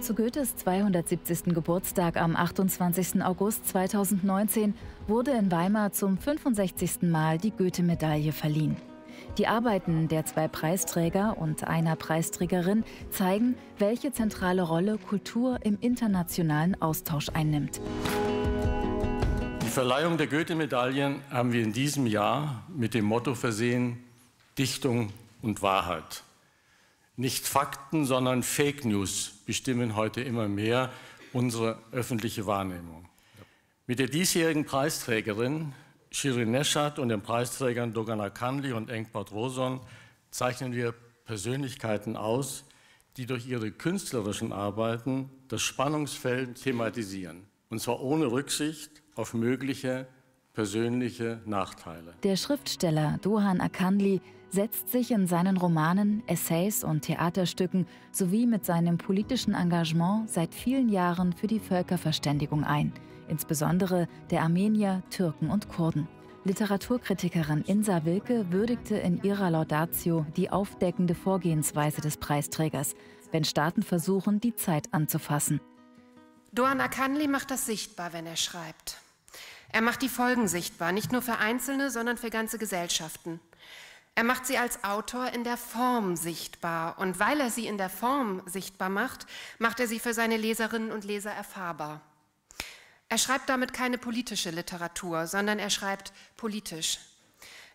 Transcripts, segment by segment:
Zu Goethes 270. Geburtstag am 28. August 2019 wurde in Weimar zum 65. Mal die Goethe-Medaille verliehen. Die Arbeiten der 2 Preisträger und einer Preisträgerin zeigen, welche zentrale Rolle Kultur im internationalen Austausch einnimmt. Die Verleihung der Goethe-Medaillen haben wir in diesem Jahr mit dem Motto versehen: Dichtung und Wahrheit. Nicht Fakten, sondern Fake News bestimmen heute immer mehr unsere öffentliche Wahrnehmung. Mit der diesjährigen Preisträgerin Shirin Neshat und den Preisträgern Doğan Akanlı und Engbart Roson zeichnen wir Persönlichkeiten aus, die durch ihre künstlerischen Arbeiten das Spannungsfeld thematisieren. Und zwar ohne Rücksicht auf mögliche persönliche Nachteile. Der Schriftsteller Doğan Akanlı setzt sich in seinen Romanen, Essays und Theaterstücken sowie mit seinem politischen Engagement seit vielen Jahren für die Völkerverständigung ein, insbesondere der Armenier, Türken und Kurden. Literaturkritikerin Insa Wilke würdigte in ihrer Laudatio die aufdeckende Vorgehensweise des Preisträgers, wenn Staaten versuchen, die Zeit anzufassen. Doğan Akanlı macht das sichtbar, wenn er schreibt. Er macht die Folgen sichtbar, nicht nur für Einzelne, sondern für ganze Gesellschaften. Er macht sie als Autor in der Form sichtbar. Und weil er sie in der Form sichtbar macht, macht er sie für seine Leserinnen und Leser erfahrbar. Er schreibt damit keine politische Literatur, sondern er schreibt politisch.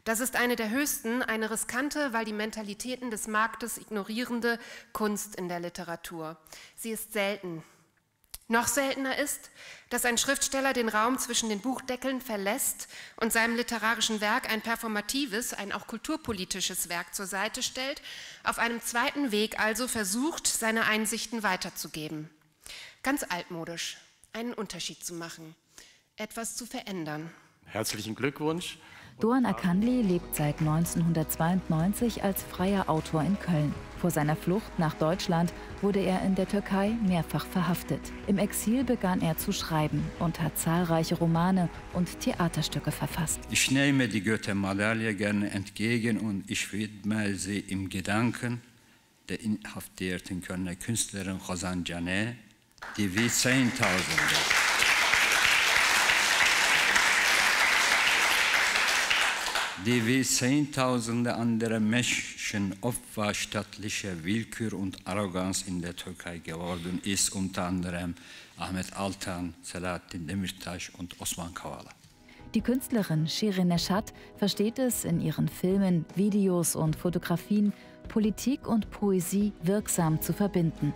Das ist eine der höchsten, eine riskante, weil die Mentalitäten des Marktes ignorierende Kunst in der Literatur. Sie ist selten. Noch seltener ist, dass ein Schriftsteller den Raum zwischen den Buchdeckeln verlässt und seinem literarischen Werk ein performatives, ein auch kulturpolitisches Werk zur Seite stellt, auf einem zweiten Weg also versucht, seine Einsichten weiterzugeben. Ganz altmodisch, einen Unterschied zu machen, etwas zu verändern. Herzlichen Glückwunsch. Doğan Akanlı lebt seit 1992 als freier Autor in Köln. Vor seiner Flucht nach Deutschland wurde er in der Türkei mehrfach verhaftet. Im Exil begann er zu schreiben und hat zahlreiche Romane und Theaterstücke verfasst. Ich nehme die Goethe-Medaille gerne entgegen und ich widme sie im Gedanken der inhaftierten Kölner Künstlerin Ozan Can'e, die wie Zehntausende andere Menschen Opfer staatlicher Willkür und Arroganz in der Türkei geworden ist, unter anderem Ahmet Altan, Selahattin Demirtaş und Osman Kavala. Die Künstlerin Shirin Neshat versteht es, in ihren Filmen, Videos und Fotografien Politik und Poesie wirksam zu verbinden.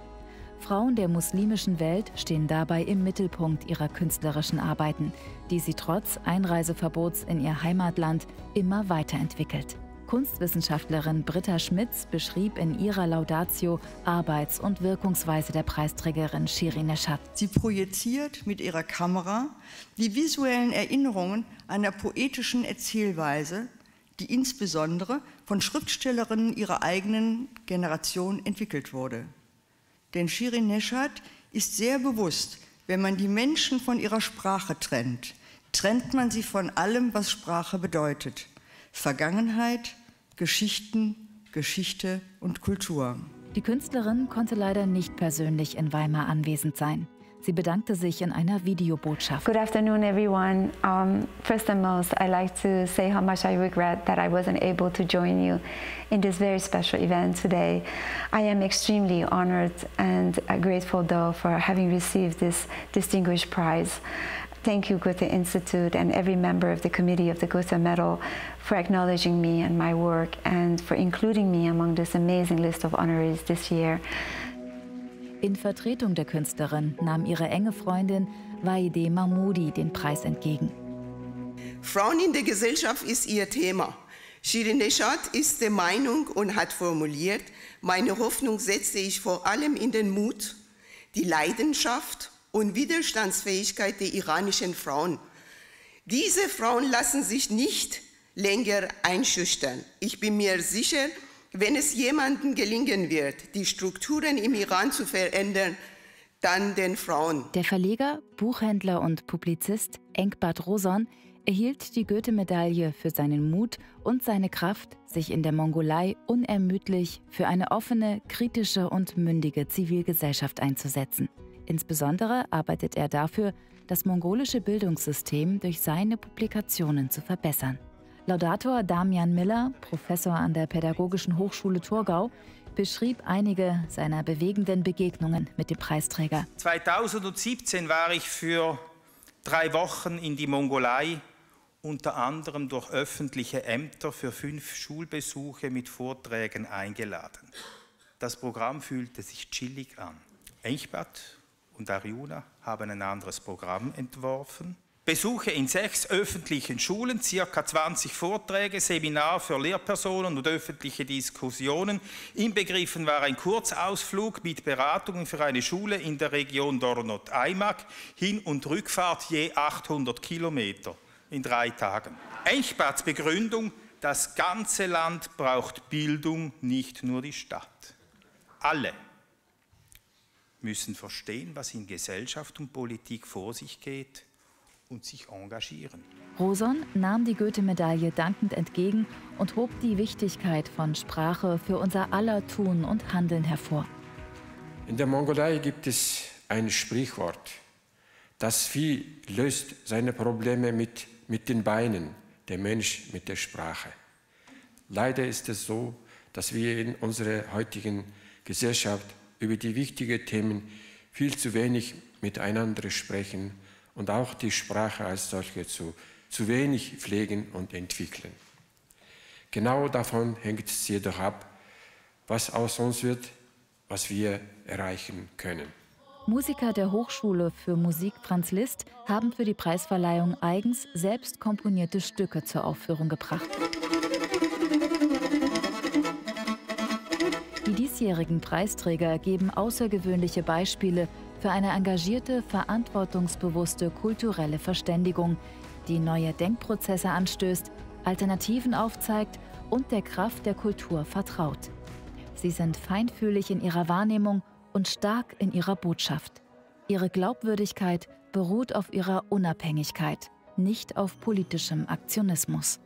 Frauen der muslimischen Welt stehen dabei im Mittelpunkt ihrer künstlerischen Arbeiten, die sie trotz Einreiseverbots in ihr Heimatland immer weiterentwickelt. Kunstwissenschaftlerin Britta Schmitz beschrieb in ihrer Laudatio Arbeits- und Wirkungsweise der Preisträgerin Shirin Neshat. Sie projiziert mit ihrer Kamera die visuellen Erinnerungen einer poetischen Erzählweise, die insbesondere von Schriftstellerinnen ihrer eigenen Generation entwickelt wurde. Denn Shirin Neshat ist sehr bewusst, wenn man die Menschen von ihrer Sprache trennt, trennt man sie von allem, was Sprache bedeutet. Vergangenheit, Geschichten, Geschichte und Kultur. Die Künstlerin konnte leider nicht persönlich in Weimar anwesend sein. Sie bedankte sich in einer Videobotschaft. Good afternoon, everyone. First and most, I'd like to say how much I regret that I wasn't able to join you in this very special event today. I am extremely honored and grateful, though, for having received this distinguished prize. Thank you, Goethe Institute, and every member of the committee of the Goethe Medal for acknowledging me and my work and for including me among this amazing list of honorees this year. In Vertretung der Künstlerin nahm ihre enge Freundin Vahide Mahmoudi den Preis entgegen. Frauen in der Gesellschaft ist ihr Thema. Shirin Neshat ist der Meinung und hat formuliert: Meine Hoffnung setze ich vor allem in den Mut, die Leidenschaft und Widerstandsfähigkeit der iranischen Frauen. Diese Frauen lassen sich nicht länger einschüchtern. Ich bin mir sicher, wenn es jemandem gelingen wird, die Strukturen im Iran zu verändern, dann den Frauen. Der Verleger, Buchhändler und Publizist Engbart Roson erhielt die Goethe-Medaille für seinen Mut und seine Kraft, sich in der Mongolei unermüdlich für eine offene, kritische und mündige Zivilgesellschaft einzusetzen. Insbesondere arbeitet er dafür, das mongolische Bildungssystem durch seine Publikationen zu verbessern. Laudator Damian Miller, Professor an der Pädagogischen Hochschule Thurgau, beschrieb einige seiner bewegenden Begegnungen mit dem Preisträger. 2017 war ich für 3 Wochen in die Mongolei, unter anderem durch öffentliche Ämter für 5 Schulbesuche mit Vorträgen eingeladen. Das Programm fühlte sich chillig an. Enchbat und Arjuna haben ein anderes Programm entworfen. Besuche in 6 öffentlichen Schulen, ca. 20 Vorträge, Seminar für Lehrpersonen und öffentliche Diskussionen. Inbegriffen war ein Kurzausflug mit Beratungen für eine Schule in der Region Dornot-Aimak, Hin- und Rückfahrt je 800 Kilometer in 3 Tagen. Enchbats Begründung: Das ganze Land braucht Bildung, nicht nur die Stadt. Alle müssen verstehen, was in Gesellschaft und Politik vor sich geht und sich engagieren. Roson nahm die Goethe-Medaille dankend entgegen und hob die Wichtigkeit von Sprache für unser aller Tun und Handeln hervor. In der Mongolei gibt es ein Sprichwort: Das Vieh löst seine Probleme mit den Beinen, der Mensch mit der Sprache. Leider ist es so, dass wir in unserer heutigen Gesellschaft über die wichtigen Themen viel zu wenig miteinander sprechen und auch die Sprache als solche zu wenig pflegen und entwickeln. Genau davon hängt es jedoch ab, was aus uns wird, was wir erreichen können. Musiker der Hochschule für Musik Franz Liszt haben für die Preisverleihung eigens selbst komponierte Stücke zur Aufführung gebracht. Die diesjährigen Preisträger geben außergewöhnliche Beispiele für eine engagierte, verantwortungsbewusste kulturelle Verständigung, die neue Denkprozesse anstößt, Alternativen aufzeigt und der Kraft der Kultur vertraut. Sie sind feinfühlig in ihrer Wahrnehmung und stark in ihrer Botschaft. Ihre Glaubwürdigkeit beruht auf ihrer Unabhängigkeit, nicht auf politischem Aktionismus.